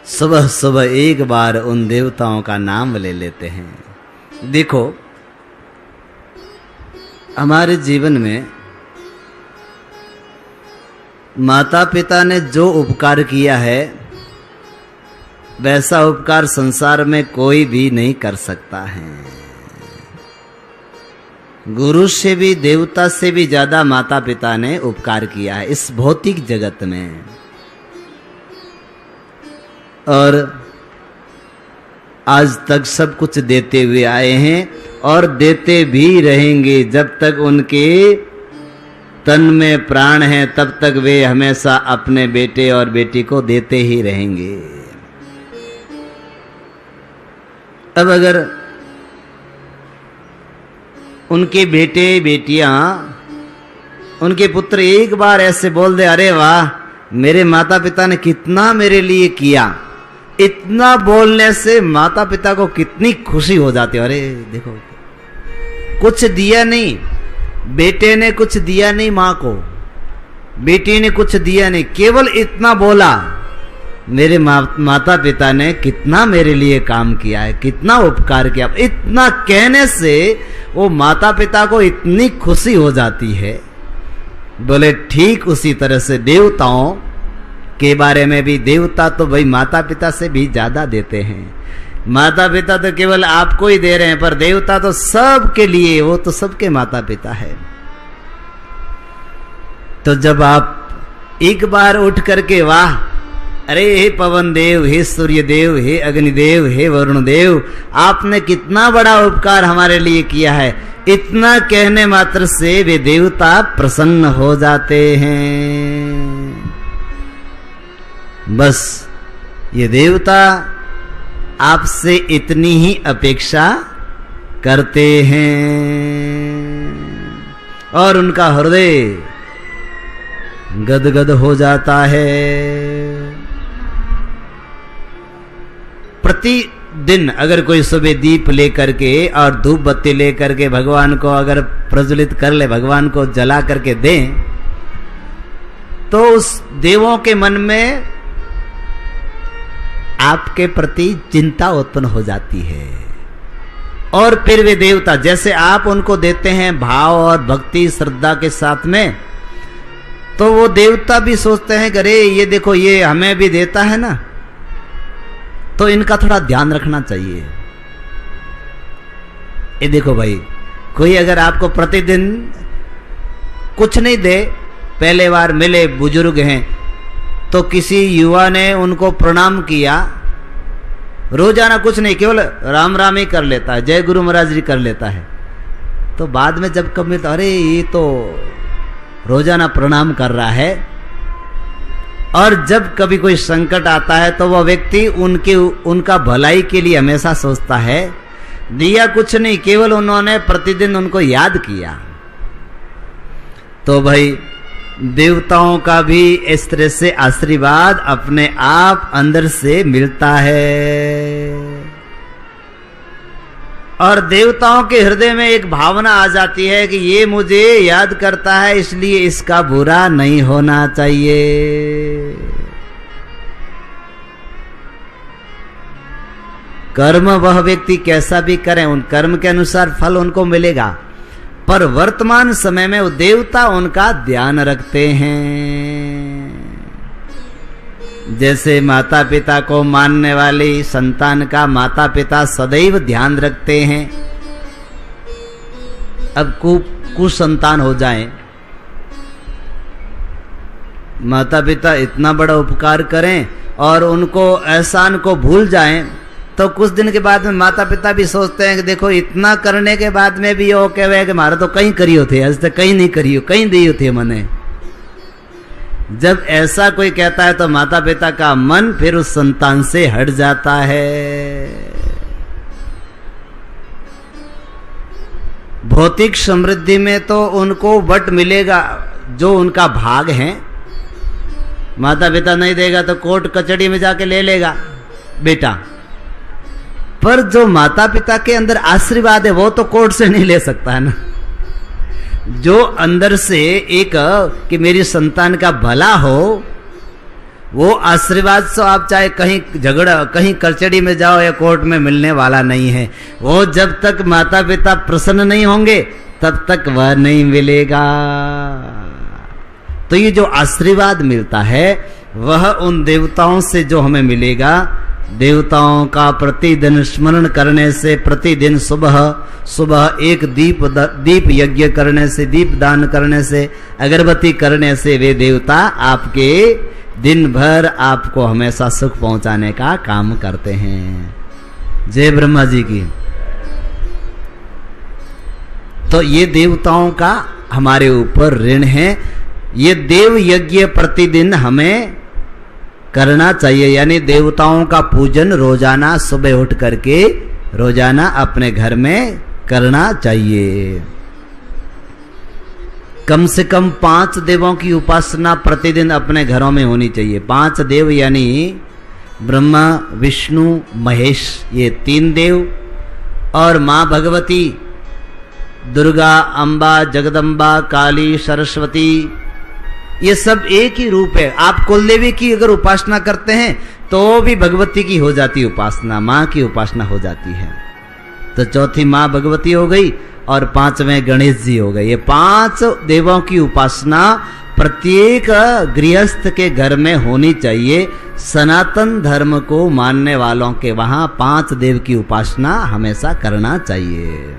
सुबह सुबह एक बार उन देवताओं का नाम ले लेते हैं। देखो, हमारे जीवन में माता पिता ने जो उपकार किया है वैसा उपकार संसार में कोई भी नहीं कर सकता है। गुरु से भी, देवता से भी ज्यादा माता पिता ने उपकार किया है इस भौतिक जगत में। और आज तक सब कुछ देते हुए आए हैं और देते भी रहेंगे। जब तक उनके तन में प्राण है तब तक वे हमेशा अपने बेटे और बेटी को देते ही रहेंगे। अब अगर उनके बेटे बेटियां, उनके पुत्र एक बार ऐसे बोल दे, अरे वाह मेरे माता पिता ने कितना मेरे लिए किया, इतना बोलने से माता पिता को कितनी खुशी हो जाती है। अरे देखो, कुछ दिया नहीं, बेटे ने कुछ दिया नहीं माँ को, बेटी ने कुछ दिया नहीं, केवल इतना बोला, मेरे माता पिता ने कितना मेरे लिए काम किया है, कितना उपकार किया। इतना कहने से वो माता पिता को इतनी खुशी हो जाती है। बोले ठीक उसी तरह से देवताओं के बारे में भी, देवता तो भाई माता पिता से भी ज्यादा देते हैं। माता पिता तो केवल आपको ही दे रहे हैं, पर देवता तो सबके लिए, वो तो सबके माता पिता है। तो जब आप एक बार उठ करके वाह, अरे हे पवन देव, हे सूर्य देव, हे अग्निदेव, हे वरुण देव, आपने कितना बड़ा उपकार हमारे लिए किया है, इतना कहने मात्र से वे देवता प्रसन्न हो जाते हैं। बस ये देवता आपसे इतनी ही अपेक्षा करते हैं और उनका हृदय गदगद हो जाता है। प्रतिदिन अगर कोई सुबह दीप लेकर के और धूप बत्ती लेकर के भगवान को अगर प्रज्वलित कर ले, भगवान को जला करके दें, तो उस देवों के मन में आपके प्रति चिंता उत्पन्न हो जाती है। और फिर वे देवता, जैसे आप उनको देते हैं भाव और भक्ति श्रद्धा के साथ में, तो वो देवता भी सोचते हैं कि अरे ये देखो, ये हमें भी देता है ना, तो इनका थोड़ा ध्यान रखना चाहिए। ये देखो भाई, कोई अगर आपको प्रतिदिन कुछ नहीं दे, पहले बार मिले बुजुर्ग हैं तो किसी युवा ने उनको प्रणाम किया, रोजाना कुछ नहीं, केवल राम राम ही कर लेता है, जय गुरु महाराज जी कर लेता है, तो बाद में जब कब मिलता, अरे ये तो रोजाना प्रणाम कर रहा है। और जब कभी कोई संकट आता है तो वह व्यक्ति उनका भलाई के लिए हमेशा सोचता है। दिया कुछ नहीं, केवल उन्होंने प्रतिदिन उनको याद किया। तो भाई देवताओं का भी इस तरह से आशीर्वाद अपने आप अंदर से मिलता है। और देवताओं के हृदय में एक भावना आ जाती है कि ये मुझे याद करता है, इसलिए इसका बुरा नहीं होना चाहिए। कर्म वह व्यक्ति कैसा भी करे, उन कर्म के अनुसार फल उनको मिलेगा, पर वर्तमान समय में वो देवता उनका ध्यान रखते हैं। जैसे माता पिता को मानने वाली संतान का माता पिता सदैव ध्यान रखते हैं। अब कुसंतान हो जाए, माता पिता इतना बड़ा उपकार करें और उनको एहसान को भूल जाएं, तो कुछ दिन के बाद में माता पिता भी सोचते हैं कि देखो इतना करने के बाद में भी वो कहे कि मारा तो कहीं करियो थे, आज तक कहीं नहीं करियो, कहीं दियो थे मने। जब ऐसा कोई कहता है तो माता पिता का मन फिर उस संतान से हट जाता है। भौतिक समृद्धि में तो उनको वट मिलेगा जो उनका भाग है, माता पिता नहीं देगा तो कोर्ट कचहरी में जाके ले लेगा बेटा, पर जो माता पिता के अंदर आशीर्वाद है वो तो कोर्ट से नहीं ले सकता है ना। जो अंदर से एक कि मेरी संतान का भला हो, वो आशीर्वाद से आप चाहे कहीं झगड़ा, कहीं कचहरी में जाओ या कोर्ट में मिलने वाला नहीं है। वो जब तक माता पिता प्रसन्न नहीं होंगे तब तक वह नहीं मिलेगा। तो ये जो आशीर्वाद मिलता है वह उन देवताओं से जो हमें मिलेगा, देवताओं का प्रतिदिन स्मरण करने से, प्रतिदिन सुबह सुबह एक दीप यज्ञ करने से, दीप दान करने से, अगरबत्ती करने से वे देवता आपके दिन भर आपको हमेशा सुख पहुंचाने का काम करते हैं। जय ब्रह्मा जी की। तो ये देवताओं का हमारे ऊपर ऋण है। ये देव यज्ञ प्रतिदिन हमें करना चाहिए, यानी देवताओं का पूजन रोजाना सुबह उठ करके रोजाना अपने घर में करना चाहिए। कम से कम 5 देवों की उपासना प्रतिदिन अपने घरों में होनी चाहिए। 5 देव यानी ब्रह्मा, विष्णु, महेश, ये 3 देव, और माँ भगवती, दुर्गा, अम्बा, जगदम्बा, काली, सरस्वती, ये सब एक ही रूप है। आप कुलदेवी की अगर उपासना करते हैं तो भी भगवती की हो जाती है उपासना, माँ की उपासना हो जाती है। तो चौथी माँ भगवती हो गई और 5वें गणेश जी हो गए। ये 5 देवों की उपासना प्रत्येक गृहस्थ के घर में होनी चाहिए। सनातन धर्म को मानने वालों के वहां 5 देव की उपासना हमेशा करना चाहिए।